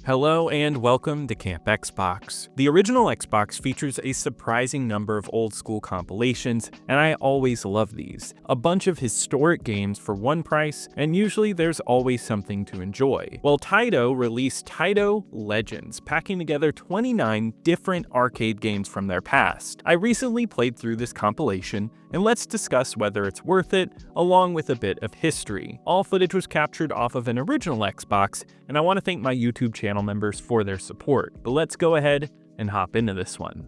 Hello and welcome to Camp Xbox. The original Xbox features a surprising number of old school compilations, and I always love these. A bunch of historic games for one price, and usually there's always something to enjoy. Well, Taito released Taito Legends, packing together 29 different arcade games from their past. I recently played through this compilation, and let's discuss whether it's worth it, along with a bit of history. All footage was captured off of an original Xbox, and I want to thank my YouTube channel members for their support. But let's go ahead and hop into this one.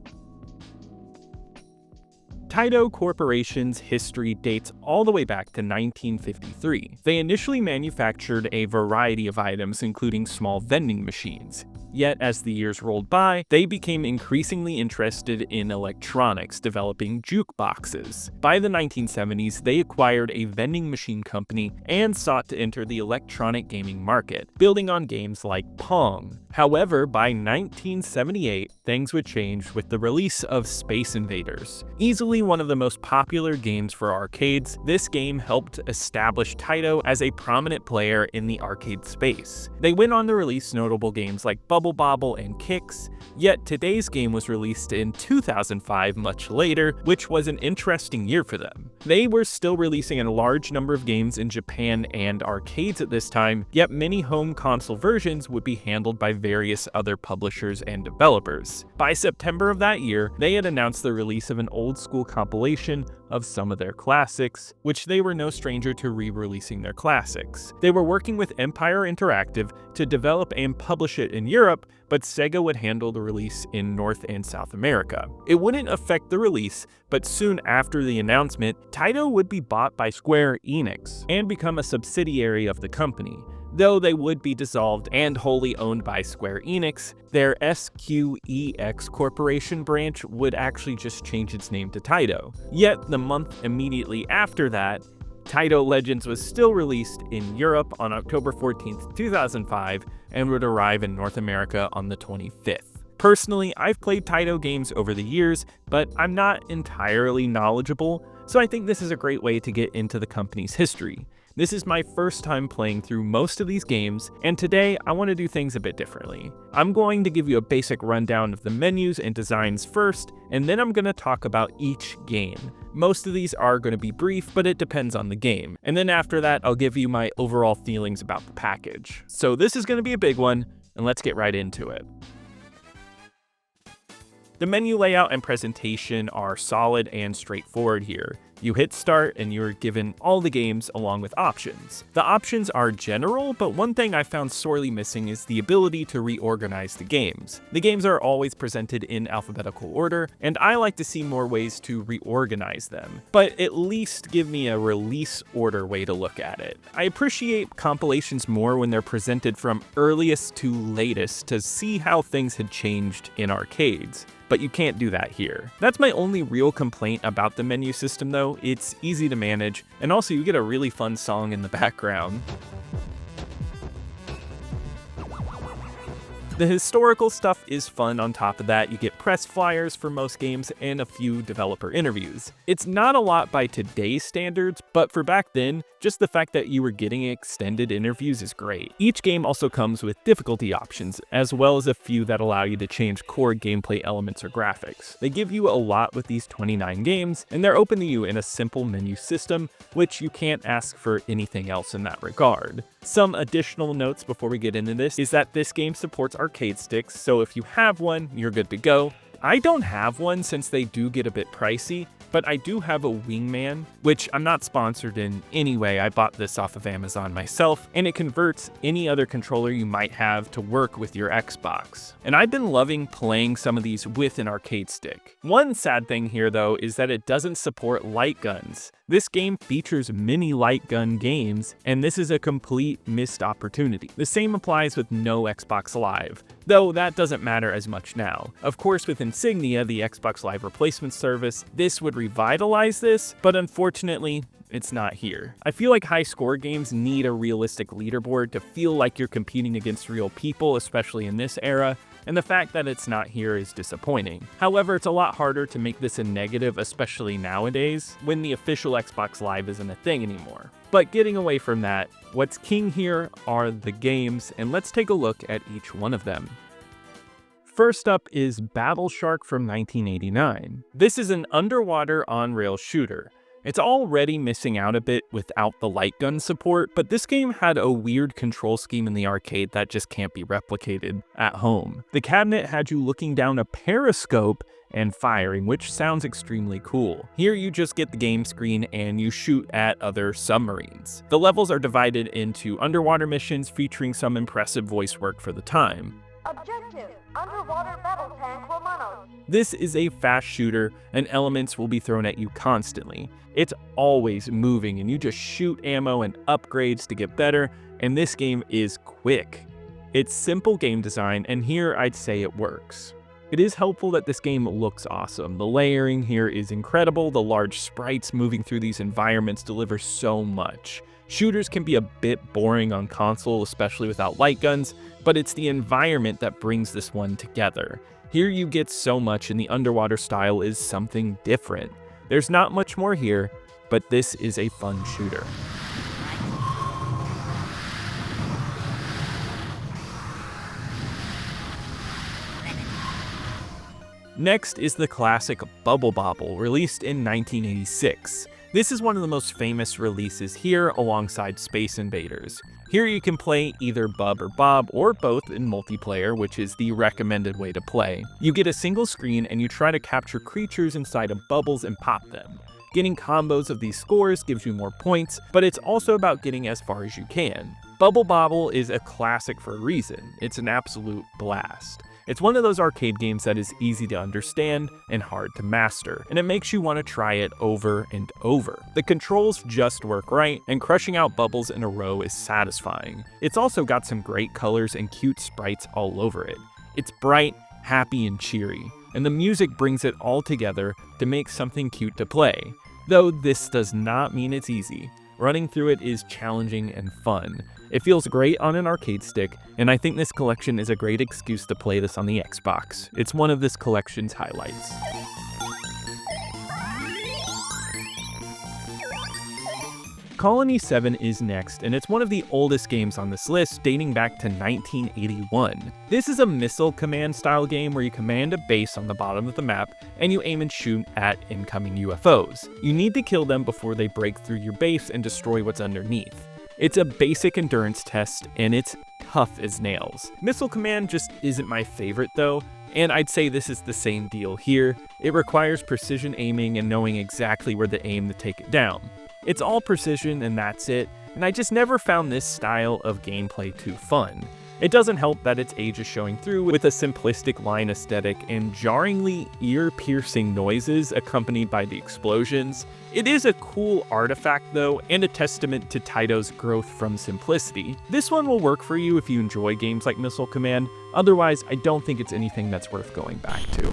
Taito Corporation's history dates all the way back to 1953. They initially manufactured a variety of items, including small vending machines. Yet, as the years rolled by, they became increasingly interested in electronics, developing jukeboxes. By the 1970s, they acquired a vending machine company and sought to enter the electronic gaming market, building on games like Pong. However, by 1978, things would change with the release of Space Invaders. Easily one of the most popular games for arcades, this game helped establish Taito as a prominent player in the arcade space. They went on to release notable games like Bubble Bobble and Kicks, yet today's game was released in 2005 much later, which was an interesting year for them. They were still releasing a large number of games in Japan and arcades at this time, yet many home console versions would be handled by various other publishers and developers. By September of that year, they had announced the release of an old school compilation of some of their classics, which they were no stranger to re-releasing their classics. They were working with Empire Interactive to develop and publish it in Europe, but Sega would handle the release in North and South America. It wouldn't affect the release, but soon after the announcement, Taito would be bought by Square Enix and become a subsidiary of the company. Though they would be dissolved and wholly owned by Square Enix, their SQEX Corporation branch would actually just change its name to Taito. Yet the month immediately after that, Taito Legends was still released in Europe on October 14th, 2005, and would arrive in North America on the 25th. Personally, I've played Taito games over the years, but I'm not entirely knowledgeable, so I think this is a great way to get into the company's history. This is my first time playing through most of these games, and today I want to do things a bit differently. I'm going to give you a basic rundown of the menus and designs first, and then I'm going to talk about each game. Most of these are going to be brief, but it depends on the game. And then after that, I'll give you my overall feelings about the package. So this is going to be a big one, and let's get right into it. The menu layout and presentation are solid and straightforward here. You hit start and you're given all the games along with options. The options are general, but one thing I found sorely missing is the ability to reorganize the games. The games are always presented in alphabetical order, and I like to see more ways to reorganize them, but at least give me a release order way to look at it. I appreciate compilations more when they're presented from earliest to latest to see how things had changed in arcades. But you can't do that here. That's my only real complaint about the menu system though. It's easy to manage, and also you get a really fun song in the background. The historical stuff is fun on top of that. You get press flyers for most games and a few developer interviews. It's not a lot by today's standards, but for back then, just the fact that you were getting extended interviews is great. Each game also comes with difficulty options, as well as a few that allow you to change core gameplay elements or graphics. They give you a lot with these 29 games, and they're open to you in a simple menu system, which you can't ask for anything else in that regard. Some additional notes before we get into this is that this game supports arcade sticks, so if you have one, you're good to go. I don't have one since they do get a bit pricey, but I do have a Wingman, which I'm not sponsored in any way. I bought this off of Amazon myself, and it converts any other controller you might have to work with your Xbox. And I've been loving playing some of these with an arcade stick. One sad thing here though is that it doesn't support light guns. This game features many light gun games, and this is a complete missed opportunity. The same applies with no Xbox Live, though that doesn't matter as much now. Of course, with Insignia, the Xbox Live replacement service, this would revitalize this, but unfortunately, it's not here. I feel like high score games need a realistic leaderboard to feel like you're competing against real people, especially in this era, and the fact that it's not here is disappointing. However, it's a lot harder to make this a negative, especially nowadays, when the official Xbox Live isn't a thing anymore. But getting away from that, what's king here are the games, and let's take a look at each one of them. First up is Battle Shark from 1989. This is an underwater on-rail shooter. It's already missing out a bit without the light gun support, but this game had a weird control scheme in the arcade that just can't be replicated at home. The cabinet had you looking down a periscope and firing, which sounds extremely cool. Here you just get the game screen and you shoot at other submarines. The levels are divided into underwater missions featuring some impressive voice work for the time. Objective: underwater battle tank Romanos. This is a fast shooter, and elements will be thrown at you constantly. It's always moving, and you just shoot ammo and upgrades to get better, and this game is quick. It's simple game design, and here I'd say it works. It is helpful that this game looks awesome. The layering here is incredible. The large sprites moving through these environments deliver so much. Shooters can be a bit boring on console, especially without light guns, but it's the environment that brings this one together. Here you get so much, and the underwater style is something different. There's not much more here, but this is a fun shooter. Next is the classic Bubble Bobble, released in 1986. This is one of the most famous releases here alongside Space Invaders. Here you can play either Bub or Bob, or both in multiplayer, which is the recommended way to play. You get a single screen and you try to capture creatures inside of bubbles and pop them. Getting combos of these scores gives you more points, but it's also about getting as far as you can. Bubble Bobble is a classic for a reason. It's an absolute blast. It's one of those arcade games that is easy to understand and hard to master, and it makes you want to try it over and over. The controls just work right, and crushing out bubbles in a row is satisfying. It's also got some great colors and cute sprites all over it. It's bright, happy, and cheery, and the music brings it all together to make something cute to play. Though this does not mean it's easy. Running through it is challenging and fun. It feels great on an arcade stick, and I think this collection is a great excuse to play this on the Xbox. It's one of this collection's highlights. Colony 7 is next, and it's one of the oldest games on this list, dating back to 1981. This is a missile command style game where you command a base on the bottom of the map, and you aim and shoot at incoming UFOs. You need to kill them before they break through your base and destroy what's underneath. It's a basic endurance test, and it's tough as nails. Missile Command just isn't my favorite though, and I'd say this is the same deal here. It requires precision aiming and knowing exactly where to aim to take it down. It's all precision and that's it, and I just never found this style of gameplay too fun. It doesn't help that its age is showing through with a simplistic line aesthetic and jarringly ear-piercing noises accompanied by the explosions. It is a cool artifact though, and a testament to Taito's growth from simplicity. This one will work for you if you enjoy games like Missile Command, otherwise I don't think it's anything that's worth going back to.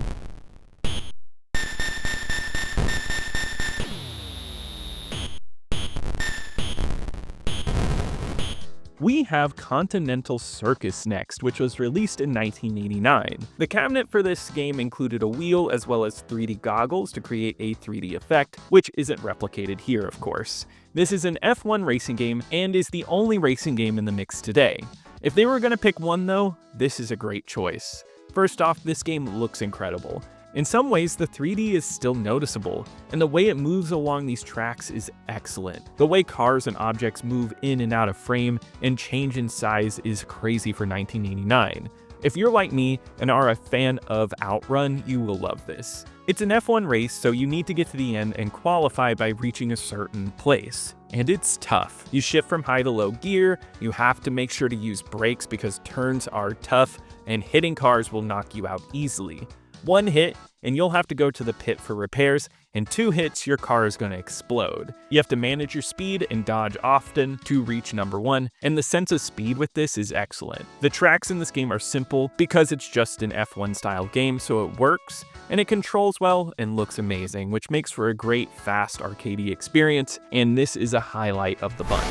We have Continental Circus next, which was released in 1989. The cabinet for this game included a wheel as well as 3D goggles to create a 3D effect, which isn't replicated here, of course. This is an F1 racing game and is the only racing game in the mix today. If they were going to pick one though, this is a great choice. First off, this game looks incredible. In some ways, the 3D is still noticeable, and the way it moves along these tracks is excellent. The way cars and objects move in and out of frame and change in size is crazy for 1989. If you're like me and are a fan of Outrun, you will love this. It's an F1 race, so you need to get to the end and qualify by reaching a certain place. And it's tough. You shift from high to low gear, you have to make sure to use brakes because turns are tough, and hitting cars will knock you out easily. One hit, and you'll have to go to the pit for repairs, and 2 hits, your car is going to explode. You have to manage your speed and dodge often to reach number 1, and the sense of speed with this is excellent. The tracks in this game are simple because it's just an F1 style game, so it works, and it controls well and looks amazing, which makes for a great, fast, arcadey experience, and this is a highlight of the bunch.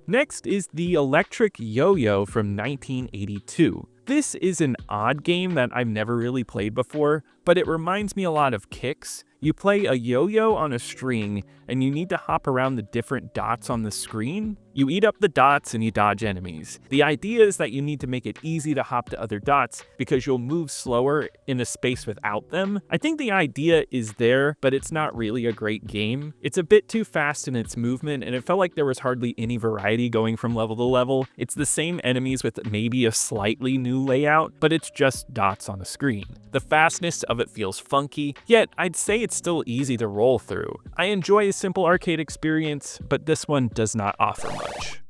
Next is the Electric Yo-Yo from 1982. This is an odd game that I've never really played before, but it reminds me a lot of Kicks. You play a yo-yo on a string, and you need to hop around the different dots on the screen. You eat up the dots and you dodge enemies. The idea is that you need to make it easy to hop to other dots because you'll move slower in a space without them. I think the idea is there, but it's not really a great game. It's a bit too fast in its movement, and it felt like there was hardly any variety going from level to level. It's the same enemies with maybe a slightly new layout, but it's just dots on a screen. The fastness of it feels funky, yet I'd say it's still easy to roll through. I enjoy a simple arcade experience, but this one does not offer much.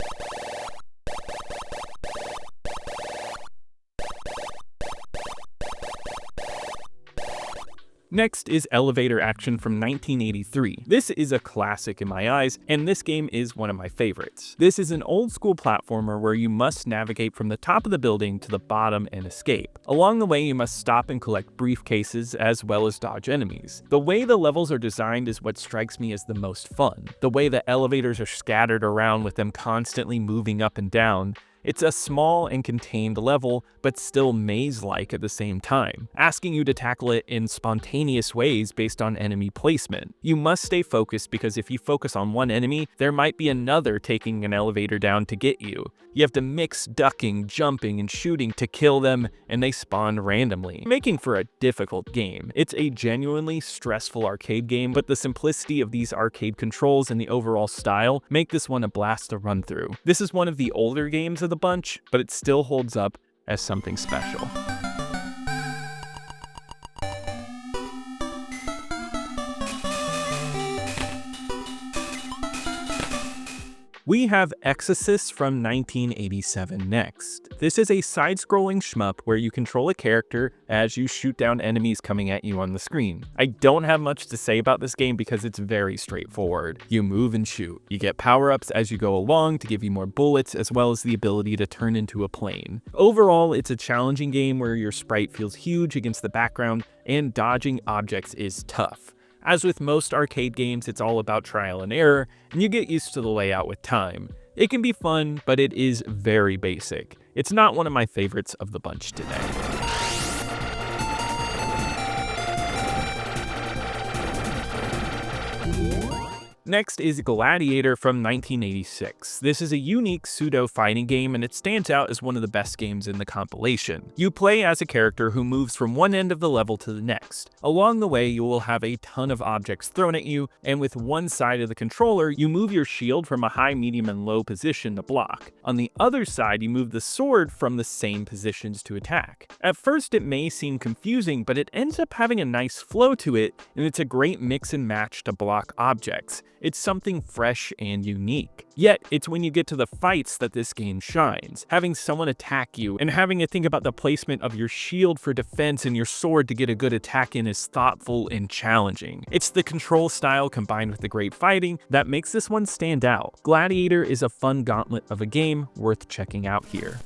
Next is Elevator Action from 1983. This is a classic in my eyes, and this game is one of my favorites. This is an old school platformer where you must navigate from the top of the building to the bottom and escape. Along the way, you must stop and collect briefcases as well as dodge enemies. The way the levels are designed is what strikes me as the most fun. The way the elevators are scattered around with them constantly moving up and down. It's a small and contained level, but still maze-like at the same time, asking you to tackle it in spontaneous ways based on enemy placement. You must stay focused because if you focus on one enemy, there might be another taking an elevator down to get you. You have to mix ducking, jumping, and shooting to kill them, and they spawn randomly, making for a difficult game. It's a genuinely stressful arcade game, but the simplicity of these arcade controls and the overall style make this one a blast to run through. This is one of the older games of the bunch, but it still holds up as something special. We have Exzisus from 1987 next. This is a side-scrolling shmup where you control a character as you shoot down enemies coming at you on the screen. I don't have much to say about this game because it's very straightforward. You move and shoot. You get power-ups as you go along to give you more bullets as well as the ability to turn into a plane. Overall, it's a challenging game where your sprite feels huge against the background and dodging objects is tough. As with most arcade games, it's all about trial and error, and you get used to the layout with time. It can be fun, but it is very basic. It's not one of my favorites of the bunch today. Next is Gladiator from 1986. This is a unique pseudo-fighting game, and it stands out as one of the best games in the compilation. You play as a character who moves from one end of the level to the next. Along the way, you will have a ton of objects thrown at you, and with one side of the controller, you move your shield from a high, medium, and low position to block. On the other side, you move the sword from the same positions to attack. At first, it may seem confusing, but it ends up having a nice flow to it, and it's a great mix and match to block objects. It's something fresh and unique. Yet, it's when you get to the fights that this game shines. Having someone attack you and having to think about the placement of your shield for defense and your sword to get a good attack in is thoughtful and challenging. It's the control style combined with the great fighting that makes this one stand out. Gladiator is a fun gauntlet of a game worth checking out here.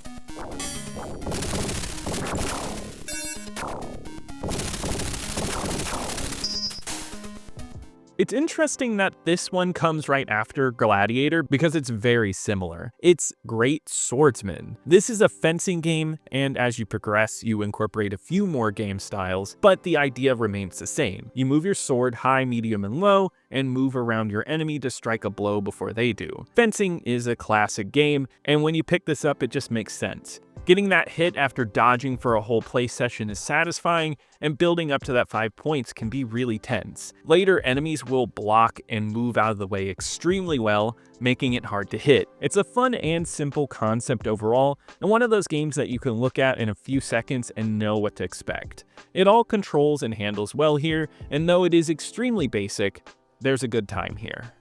It's interesting that this one comes right after Gladiator because it's very similar. It's Great Swordsmen. This is a fencing game, and as you progress, you incorporate a few more game styles, but the idea remains the same. You move your sword high, medium, and low, and move around your enemy to strike a blow before they do. Fencing is a classic game, and when you pick this up, it just makes sense. Getting that hit after dodging for a whole play session is satisfying, and building up to that 5 points can be really tense. Later, enemies will block and move out of the way extremely well, making it hard to hit. It's a fun and simple concept overall, and one of those games that you can look at in a few seconds and know what to expect. It all controls and handles well here, and though it is extremely basic, there's a good time here.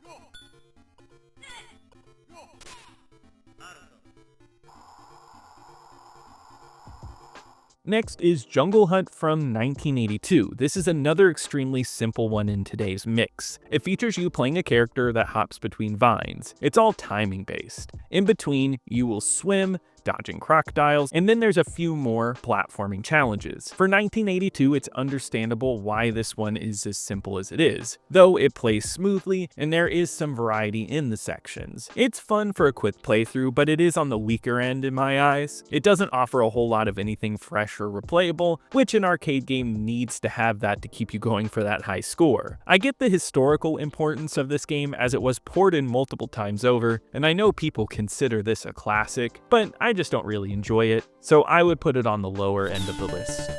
Next is Jungle Hunt from 1982. This is another extremely simple one in today's mix. It features you playing a character that hops between vines. It's all timing based. In between, you will swim, dodging crocodiles, and then there's a few more platforming challenges. For 1982, it's understandable why this one is as simple as it is, though it plays smoothly and there is some variety in the sections. It's fun for a quick playthrough, but it is on the weaker end in my eyes. It doesn't offer a whole lot of anything fresh or replayable, which an arcade game needs to have that to keep you going for that high score. I get the historical importance of this game as it was ported multiple times over, and I know people consider this a classic, but I just don't really enjoy it, so I would put it on the lower end of the list.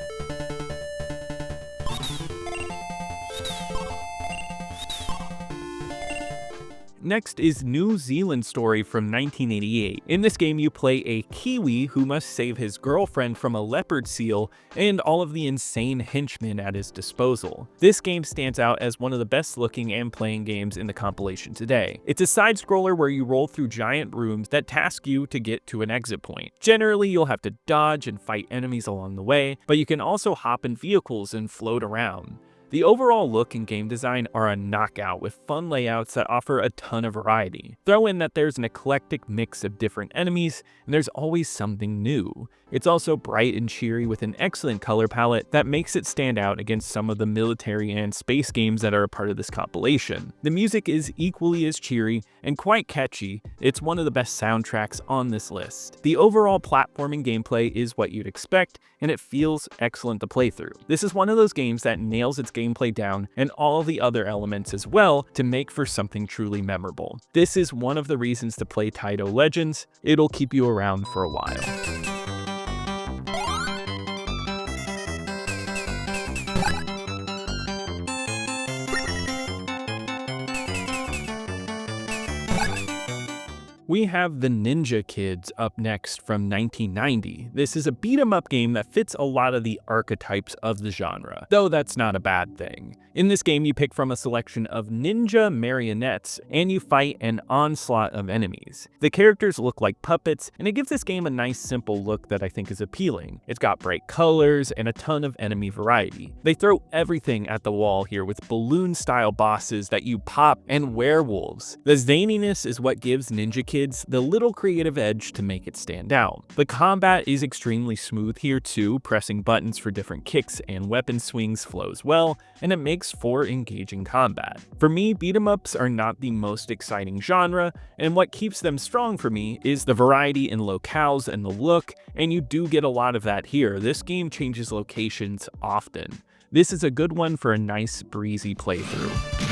Next is New Zealand Story from 1988. In this game, you play a Kiwi who must save his girlfriend from a leopard seal and all of the insane henchmen at his disposal. This game stands out as one of the best looking and playing games in the compilation today. It's a side-scroller where you roll through giant rooms that task you to get to an exit point. Generally, you'll have to dodge and fight enemies along the way, but you can also hop in vehicles and float around. The overall look and game design are a knockout with fun layouts that offer a ton of variety. Throw in that there's an eclectic mix of different enemies, and there's always something new. It's also bright and cheery with an excellent color palette that makes it stand out against some of the military and space games that are a part of this compilation. The music is equally as cheery and quite catchy. It's one of the best soundtracks on this list. The overall platforming gameplay is what you'd expect, and it feels excellent to play through. This is one of those games that nails its gameplay down and all of the other elements as well to make for something truly memorable. This is one of the reasons to play Taito Legends. It'll keep you around for a while. We have The Ninja Kids up next from 1990. This is a beat-em-up game that fits a lot of the archetypes of the genre, though that's not a bad thing. In this game, you pick from a selection of ninja marionettes, and you fight an onslaught of enemies. The characters look like puppets, and it gives this game a nice simple look that I think is appealing. It's got bright colors and a ton of enemy variety. They throw everything at the wall here with balloon-style bosses that you pop and werewolves. The zaniness is what gives Ninja Kids the little creative edge to make it stand out. The combat is extremely smooth here too, pressing buttons for different kicks and weapon swings flows well, and it makes for engaging combat. For me, beat-em-ups are not the most exciting genre, and what keeps them strong for me is the variety in locales and the look, and you do get a lot of that here. This game changes locations often. This is a good one for a nice breezy playthrough.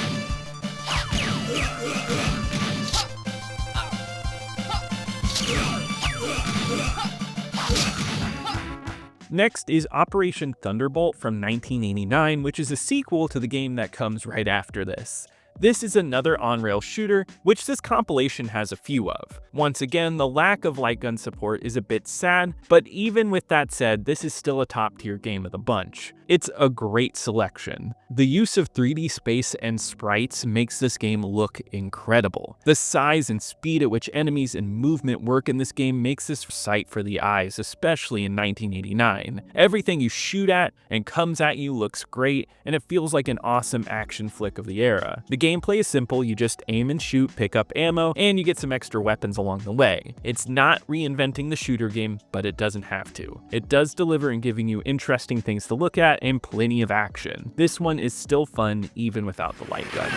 Next is Operation Thunderbolt from 1989, which is a sequel to the game that comes right after this. This is another on-rail shooter, which this compilation has a few of. Once again, the lack of light gun support is a bit sad, but even with that said, this is still a top-tier game of the bunch. It's a great selection. The use of 3D space and sprites makes this game look incredible. The size and speed at which enemies and movement work in this game makes this sight for the eyes, especially in 1989. Everything you shoot at and comes at you looks great, and it feels like an awesome action flick of the era. The gameplay is simple, you just aim and shoot, pick up ammo, and you get some extra weapons along the way. It's not reinventing the shooter game, but it doesn't have to. It does deliver in giving you interesting things to look at and plenty of action. This one is still fun even without the light guns.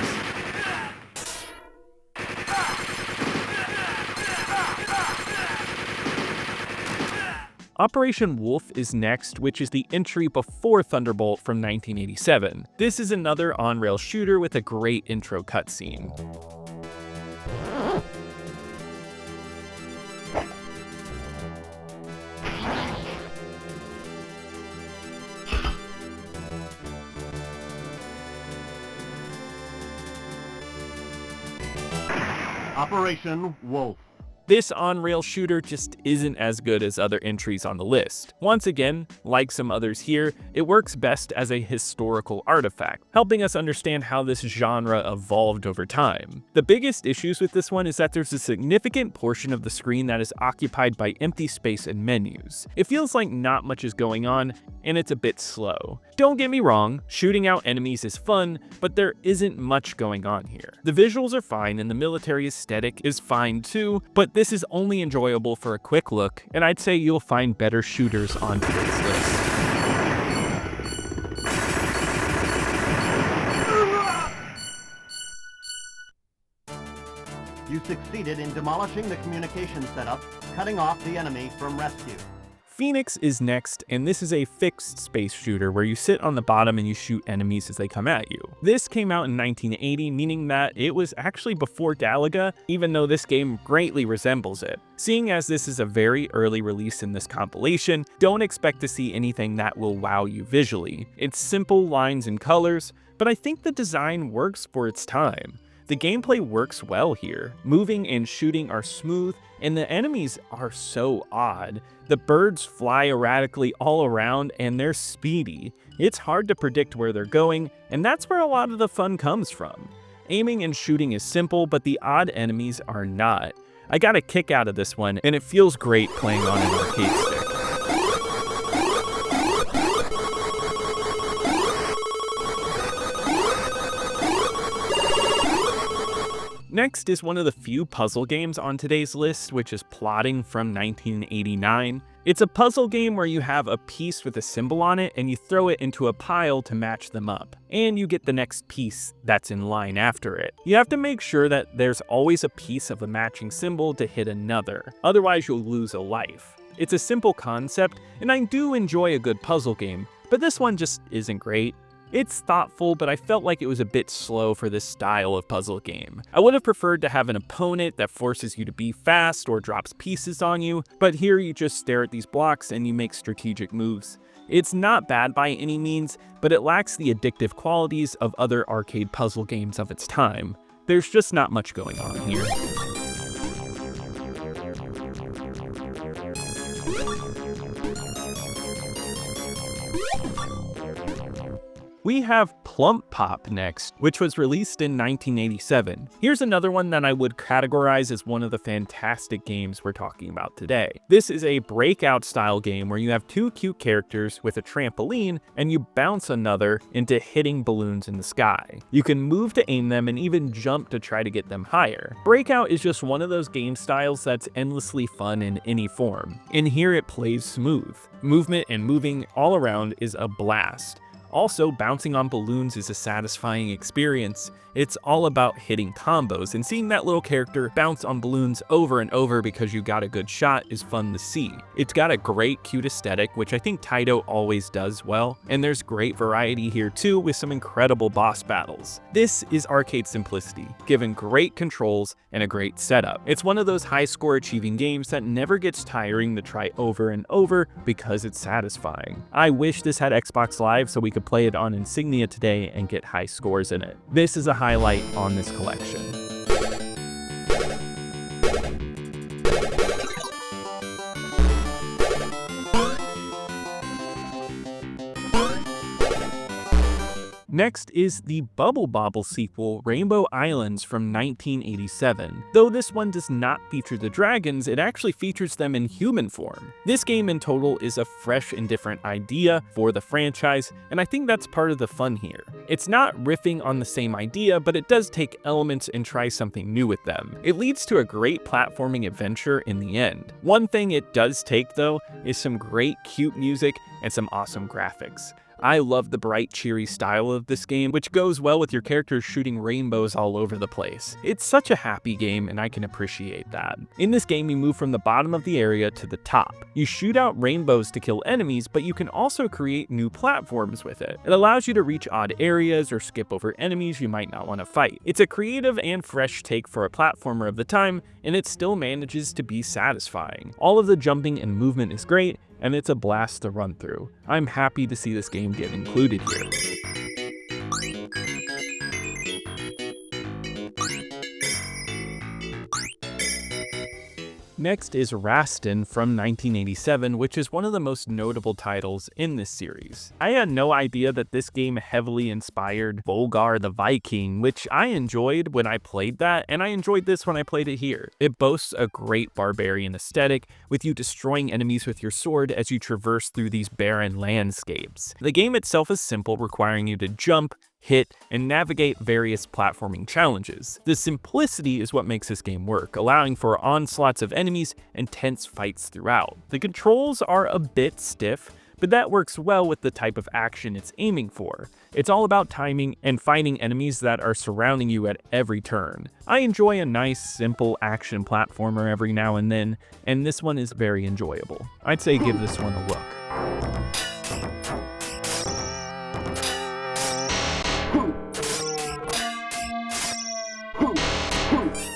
Operation Wolf is next, which is the entry before Thunderbolt from 1987. This is another on-rail shooter with a great intro cutscene. Operation Wolf. This on-rail shooter just isn't as good as other entries on the list. Once again, like some others here, it works best as a historical artifact, helping us understand how this genre evolved over time. The biggest issues with this one is that there's a significant portion of the screen that is occupied by empty space and menus. It feels like not much is going on, and it's a bit slow. Don't get me wrong, shooting out enemies is fun, but there isn't much going on here. The visuals are fine and the military aesthetic is fine too, but this is only enjoyable for a quick look, and I'd say you'll find better shooters on today's list. You succeeded in demolishing the communication setup, cutting off the enemy from rescue. Phoenix is next, and this is a fixed space shooter where you sit on the bottom and you shoot enemies as they come at you. This came out in 1980, meaning that it was actually before Galaga, even though this game greatly resembles it. Seeing as this is a very early release in this compilation, don't expect to see anything that will wow you visually. It's simple lines and colors, but I think the design works for its time. The gameplay works well here. Moving and shooting are smooth, and the enemies are so odd. The birds fly erratically all around, and they're speedy. It's hard to predict where they're going, and that's where a lot of the fun comes from. Aiming and shooting is simple, but the odd enemies are not. I got a kick out of this one, and it feels great playing on an arcade stick. Next is one of the few puzzle games on today's list, which is Plotting from 1989. It's a puzzle game where you have a piece with a symbol on it and you throw it into a pile to match them up, and you get the next piece that's in line after it. You have to make sure that there's always a piece of a matching symbol to hit another, otherwise you'll lose a life. It's a simple concept, and I do enjoy a good puzzle game, but this one just isn't great. It's thoughtful, but I felt like it was a bit slow for this style of puzzle game. I would have preferred to have an opponent that forces you to be fast or drops pieces on you, but here you just stare at these blocks and you make strategic moves. It's not bad by any means, but it lacks the addictive qualities of other arcade puzzle games of its time. There's just not much going on here. We have Plump Pop next, which was released in 1987. Here's another one that I would categorize as one of the fantastic games we're talking about today. This is a breakout style game where you have two cute characters with a trampoline and you bounce another into hitting balloons in the sky. You can move to aim them and even jump to try to get them higher. Breakout is just one of those game styles that's endlessly fun in any form. In here it plays smooth. Movement and moving all around is a blast. Also, bouncing on balloons is a satisfying experience. It's all about hitting combos, and seeing that little character bounce on balloons over and over because you got a good shot is fun to see. It's got a great cute aesthetic, which I think Taito always does well, and there's great variety here too with some incredible boss battles. This is arcade simplicity, given great controls and a great setup. It's one of those high score achieving games that never gets tiring to try over and over because it's satisfying. I wish this had Xbox Live so we could play it on Insignia today and get high scores in it. This is a highlight on this collection. Next is the Bubble Bobble sequel, Rainbow Islands from 1987. Though this one does not feature the dragons, it actually features them in human form. This game in total is a fresh and different idea for the franchise, and I think that's part of the fun here. It's not riffing on the same idea, but it does take elements and try something new with them. It leads to a great platforming adventure in the end. One thing it does take though is some great cute music and some awesome graphics. I love the bright, cheery style of this game, which goes well with your characters shooting rainbows all over the place. It's such a happy game, and I can appreciate that. In this game, you move from the bottom of the area to the top. You shoot out rainbows to kill enemies, but you can also create new platforms with it. It allows you to reach odd areas or skip over enemies you might not want to fight. It's a creative and fresh take for a platformer of the time, and it still manages to be satisfying. All of the jumping and movement is great, and it's a blast to run through. I'm happy to see this game get included here. Next is Rastan from 1987, which is one of the most notable titles in this series. I had no idea that this game heavily inspired Volgar the Viking, which I enjoyed when I played that, and I enjoyed this when I played it here. It boasts a great barbarian aesthetic, with you destroying enemies with your sword as you traverse through these barren landscapes. The game itself is simple, requiring you to jump, hit, and navigate various platforming challenges. The simplicity is what makes this game work, allowing for onslaughts of enemies and tense fights throughout. The controls are a bit stiff, but that works well with the type of action it's aiming for. It's all about timing and fighting enemies that are surrounding you at every turn. I enjoy a nice, simple action platformer every now and then, and this one is very enjoyable. I'd say give this one a look.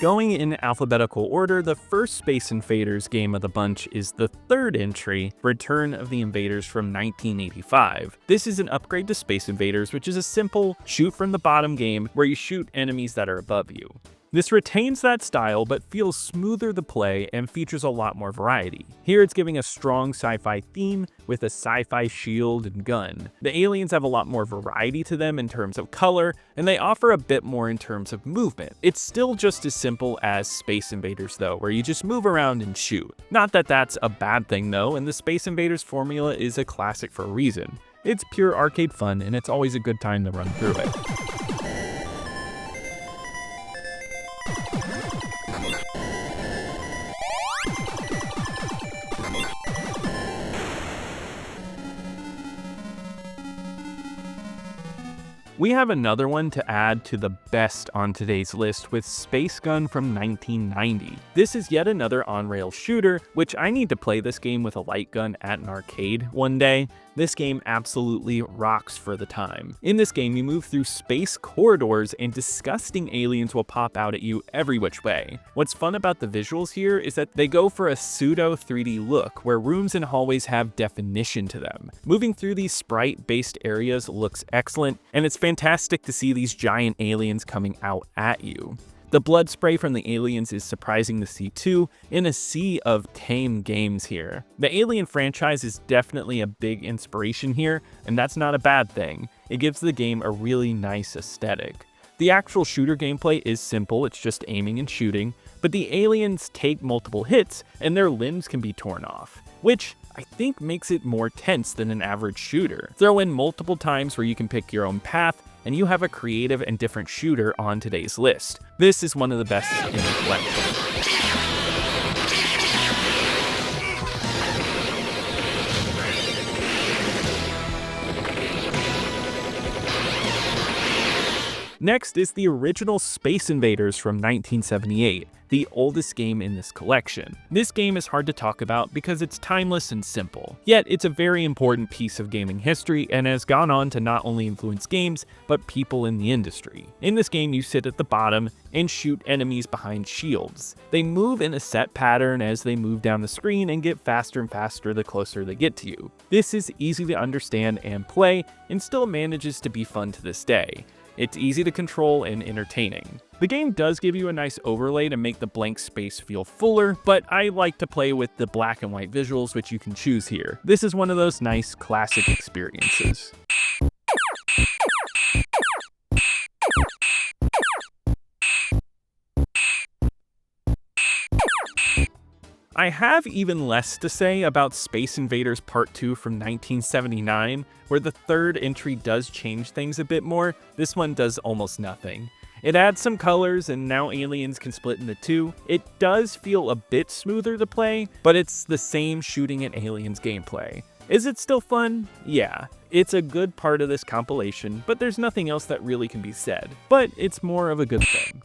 Going in alphabetical order, the first Space Invaders game of the bunch is the third entry, Return of the Invaders from 1985. This is an upgrade to Space Invaders, which is a simple shoot from the bottom game where you shoot enemies that are above you. This retains that style, but feels smoother to play and features a lot more variety. Here it's giving a strong sci-fi theme with a sci-fi shield and gun. The aliens have a lot more variety to them in terms of color, and they offer a bit more in terms of movement. It's still just as simple as Space Invaders though, where you just move around and shoot. Not that that's a bad thing though, and the Space Invaders formula is a classic for a reason. It's pure arcade fun, and it's always a good time to run through it. We have another one to add to the best on today's list with Space Gun from 1990. This is yet another on-rail shooter, which I need to play this game with a light gun at an arcade one day. This game absolutely rocks for the time. In this game, you move through space corridors and disgusting aliens will pop out at you every which way. What's fun about the visuals here is that they go for a pseudo 3D look, where rooms and hallways have definition to them. Moving through these sprite-based areas looks excellent, and it's fantastic to see these giant aliens coming out at you. The blood spray from the aliens is surprising to see too, in a sea of tame games here. The Alien franchise is definitely a big inspiration here, and that's not a bad thing. It gives the game a really nice aesthetic. The actual shooter gameplay is simple, it's just aiming and shooting, but the aliens take multiple hits and their limbs can be torn off, which I think makes it more tense than an average shooter. Throw in multiple times where you can pick your own path, and you have a creative and different shooter on today's list. This is one of the best in the collection. Next is the original Space Invaders from 1978, the oldest game in this collection. This game is hard to talk about because it's timeless and simple, yet it's a very important piece of gaming history and has gone on to not only influence games, but people in the industry. In this game, you sit at the bottom and shoot enemies behind shields. They move in a set pattern as they move down the screen and get faster and faster the closer they get to you. This is easy to understand and play, and still manages to be fun to this day. It's easy to control and entertaining. The game does give you a nice overlay to make the blank space feel fuller, but I like to play with the black and white visuals, which you can choose here. This is one of those nice classic experiences. I have even less to say about Space Invaders Part 2 from 1979, where the third entry does change things a bit more. This one does almost nothing. It adds some colors and now aliens can split into two. It does feel a bit smoother to play, but it's the same shooting at aliens gameplay. Is it still fun? Yeah. It's a good part of this compilation, but there's nothing else that really can be said. But it's more of a good thing.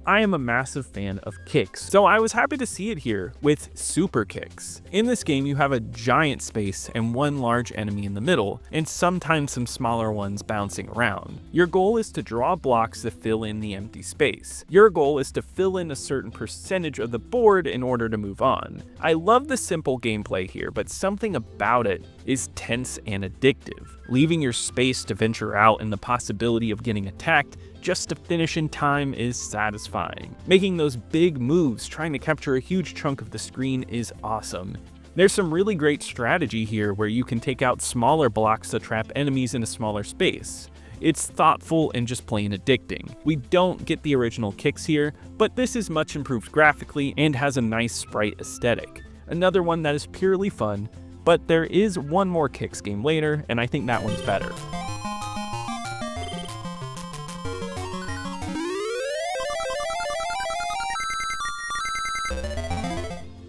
I am a massive fan of kicks, so I was happy to see it here with super kicks. In this game, you have a giant space and one large enemy in the middle, and sometimes some smaller ones bouncing around. Your goal is to draw blocks to fill in the empty space. Your goal is to fill in a certain percentage of the board in order to move on. I love the simple gameplay here, but something about it is tense and addictive. Leaving your space to venture out and the possibility of getting attacked just to finish in time is satisfying. Making those big moves trying to capture a huge chunk of the screen is awesome. There's some really great strategy here where you can take out smaller blocks to trap enemies in a smaller space. It's thoughtful and just plain addicting. We don't get the original kicks here, but this is much improved graphically and has a nice sprite aesthetic. Another one that is purely fun, but there is one more kicks game later, and I think that one's better.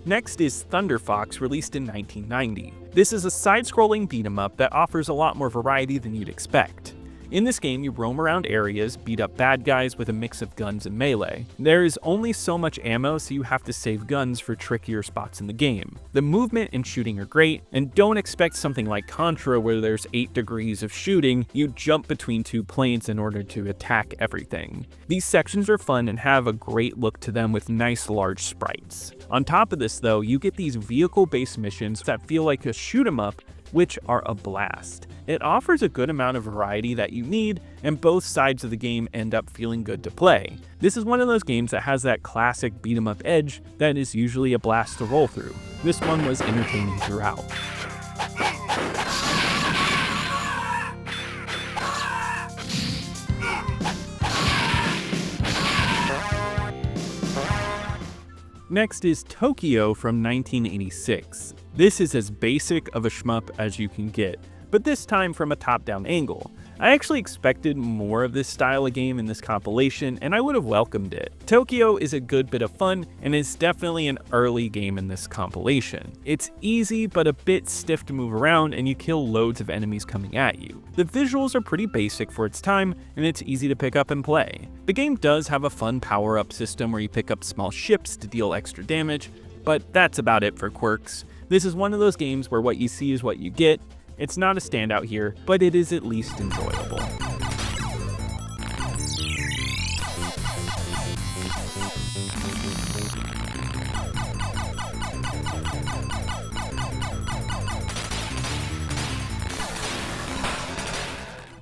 Next is Thunder Fox, released in 1990. This is a side-scrolling beat-em-up that offers a lot more variety than you'd expect. In this game, you roam around areas, beat up bad guys with a mix of guns and melee. There is only so much ammo, so you have to save guns for trickier spots in the game. The movement and shooting are great, and don't expect something like Contra where there's 8 degrees of shooting. You jump between 2 planes in order to attack everything. These sections are fun and have a great look to them with nice large sprites. On top of this though, you get these vehicle-based missions that feel like a shoot 'em up, which are a blast. It offers a good amount of variety that you need, and both sides of the game end up feeling good to play. This is one of those games that has that classic beat 'em up edge that is usually a blast to roll through. This one was entertaining throughout. Next is Tokio from 1986. This is as basic of a shmup as you can get, but this time from a top-down angle. I actually expected more of this style of game in this compilation, and I would have welcomed it. Tokio is a good bit of fun, and is definitely an early game in this compilation. It's easy, but a bit stiff to move around, and you kill loads of enemies coming at you. The visuals are pretty basic for its time, and it's easy to pick up and play. The game does have a fun power-up system where you pick up small ships to deal extra damage, but that's about it for quirks. This is one of those games where what you see is what you get. It's not a standout here, but it is at least enjoyable.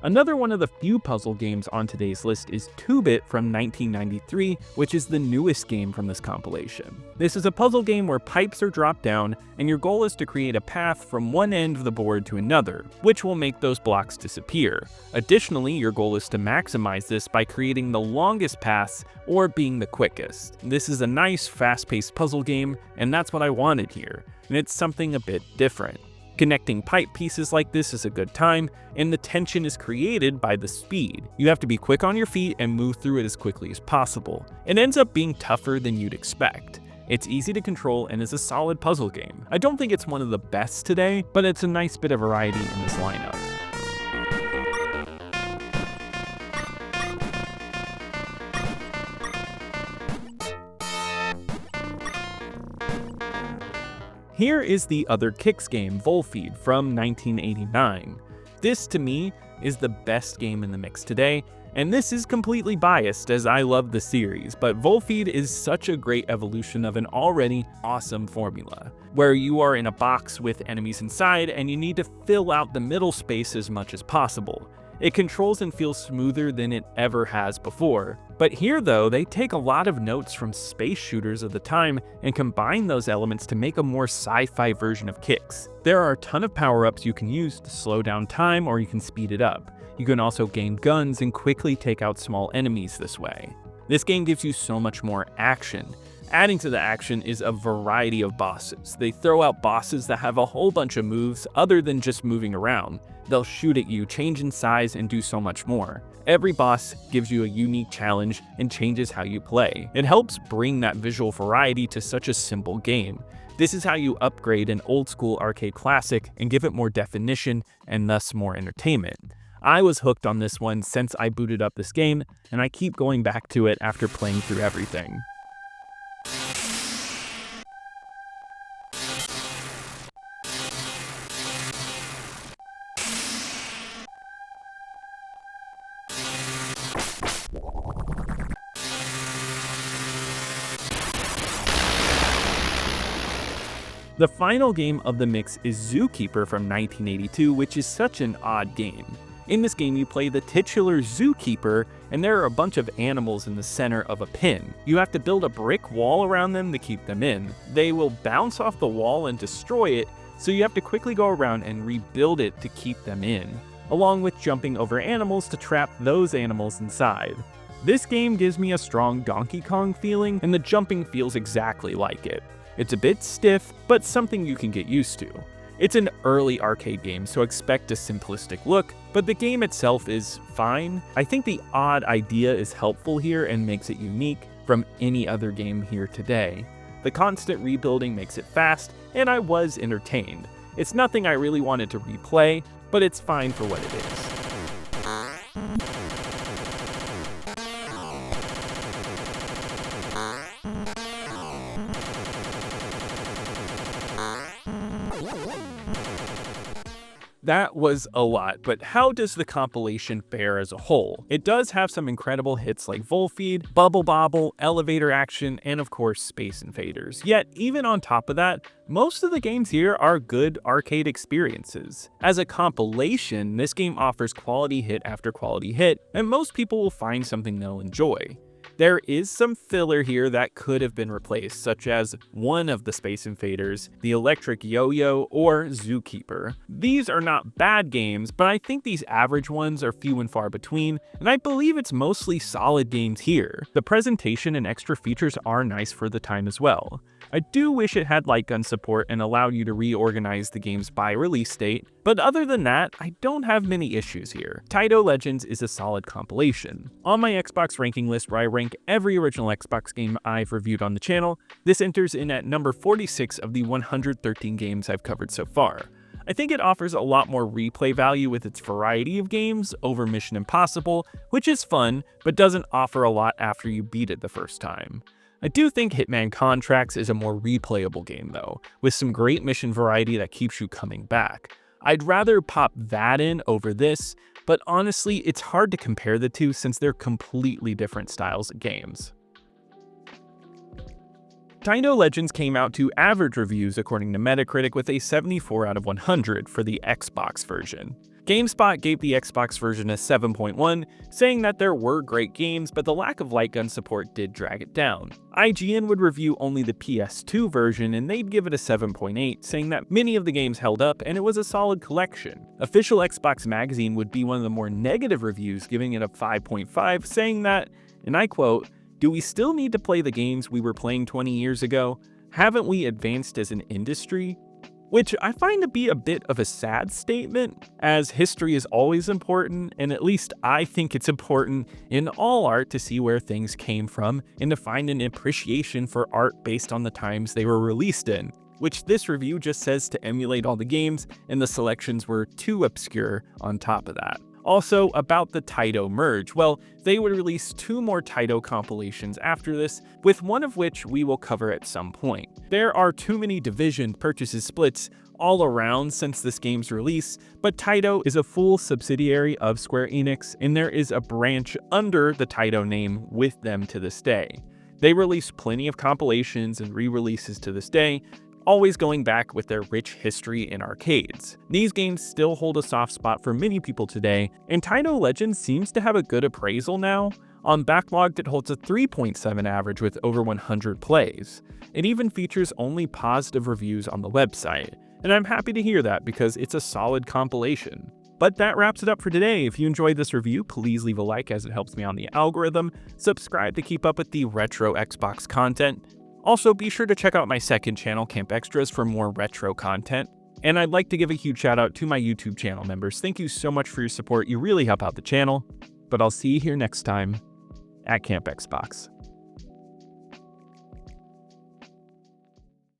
Another one of the few puzzle games on today's list is 2-Bit from 1993, which is the newest game from this compilation. This is a puzzle game where pipes are dropped down, and your goal is to create a path from one end of the board to another, which will make those blocks disappear. Additionally, your goal is to maximize this by creating the longest paths or being the quickest. This is a nice, fast-paced puzzle game, and that's what I wanted here, and it's something a bit different. Connecting pipe pieces like this is a good time, and the tension is created by the speed. You have to be quick on your feet and move through it as quickly as possible. It ends up being tougher than you'd expect. It's easy to control and is a solid puzzle game. I don't think it's one of the best today, but it's a nice bit of variety in this lineup. Here is the other kicks game, Volfied, from 1989. This, to me, is the best game in the mix today, and this is completely biased as I love the series, but Volfied is such a great evolution of an already awesome formula, where you are in a box with enemies inside and you need to fill out the middle space as much as possible. It controls and feels smoother than it ever has before. But here though, they take a lot of notes from space shooters of the time and combine those elements to make a more sci-fi version of kicks. There are a ton of power-ups you can use to slow down time, or you can speed it up. You can also gain guns and quickly take out small enemies this way. This game gives you so much more action. Adding to the action is a variety of bosses. They throw out bosses that have a whole bunch of moves other than just moving around. They'll shoot at you, change in size, and do so much more. Every boss gives you a unique challenge and changes how you play. It helps bring that visual variety to such a simple game. This is how you upgrade an old school arcade classic and give it more definition and thus more entertainment. I was hooked on this one since I booted up this game, and I keep going back to it after playing through everything. The final game of the mix is Zookeeper from 1982, which is such an odd game. In this game, you play the titular zookeeper, and there are a bunch of animals in the center of a pen. You have to build a brick wall around them to keep them in. They will bounce off the wall and destroy it, so you have to quickly go around and rebuild it to keep them in, along with jumping over animals to trap those animals inside. This game gives me a strong Donkey Kong feeling, and the jumping feels exactly like it. It's a bit stiff, but something you can get used to. It's an early arcade game, so expect a simplistic look, but the game itself is fine. I think the odd idea is helpful here and makes it unique from any other game here today. The constant rebuilding makes it fast, and I was entertained. It's nothing I really wanted to replay, but it's fine for what it is. That was a lot, but how does the compilation fare as a whole? It does have some incredible hits like Volfied, Bubble Bobble, Elevator Action, and of course Space Invaders. Yet, even on top of that, most of the games here are good arcade experiences. As a compilation, this game offers quality hit after quality hit, and most people will find something they'll enjoy. There is some filler here that could have been replaced, such as one of the Space Invaders, the Electric Yo-Yo, or Zookeeper. These are not bad games, but I think these average ones are few and far between, and I believe it's mostly solid games here. The presentation and extra features are nice for the time as well. I do wish it had light gun support and allowed you to reorganize the games by release date, but other than that, I don't have many issues here. Taito Legends is a solid compilation. On my Xbox ranking list where I rank every original Xbox game I've reviewed on the channel, this enters in at number 46 of the 113 games I've covered so far. I think it offers a lot more replay value with its variety of games over Mission Impossible, which is fun, but doesn't offer a lot after you beat it the first time. I do think Hitman Contracts is a more replayable game though, with some great mission variety that keeps you coming back. I'd rather pop that in over this, but honestly, it's hard to compare the two since they're completely different styles of games. Taito Legends came out to average reviews according to Metacritic with a 74 out of 100 for the Xbox version. GameSpot gave the Xbox version a 7.1, saying that there were great games, but the lack of light gun support did drag it down. IGN would review only the PS2 version and they'd give it a 7.8, saying that many of the games held up and it was a solid collection. Official Xbox Magazine would be one of the more negative reviews, giving it a 5.5, saying that, and I quote, "Do we still need to play the games we were playing 20 years ago? Haven't we advanced as an industry?" Which I find to be a bit of a sad statement, as history is always important, and at least I think it's important in all art to see where things came from and to find an appreciation for art based on the times they were released in, which this review just says to emulate all the games, and the selections were too obscure on top of that. Also, about the Taito merge, well, they would release 2 more Taito compilations after this, with one of which we will cover at some point. There are too many division purchases splits all around since this game's release, but Taito is a full subsidiary of Square Enix, and there is a branch under the Taito name with them to this day. They release plenty of compilations and re-releases to this day, always going back with their rich history in arcades. These games still hold a soft spot for many people today, and Taito Legends seems to have a good appraisal now. On Backlogged, it holds a 3.7 average with over 100 plays. It even features only positive reviews on the website, and I'm happy to hear that because it's a solid compilation. But that wraps it up for today. If you enjoyed this review, please leave a like as it helps me on the algorithm, subscribe to keep up with the retro Xbox content. Also, be sure to check out my second channel, Camp Extras, for more retro content. And I'd like to give a huge shout out to my YouTube channel members. Thank you so much for your support. You really help out the channel. But I'll see you here next time at Camp Xbox.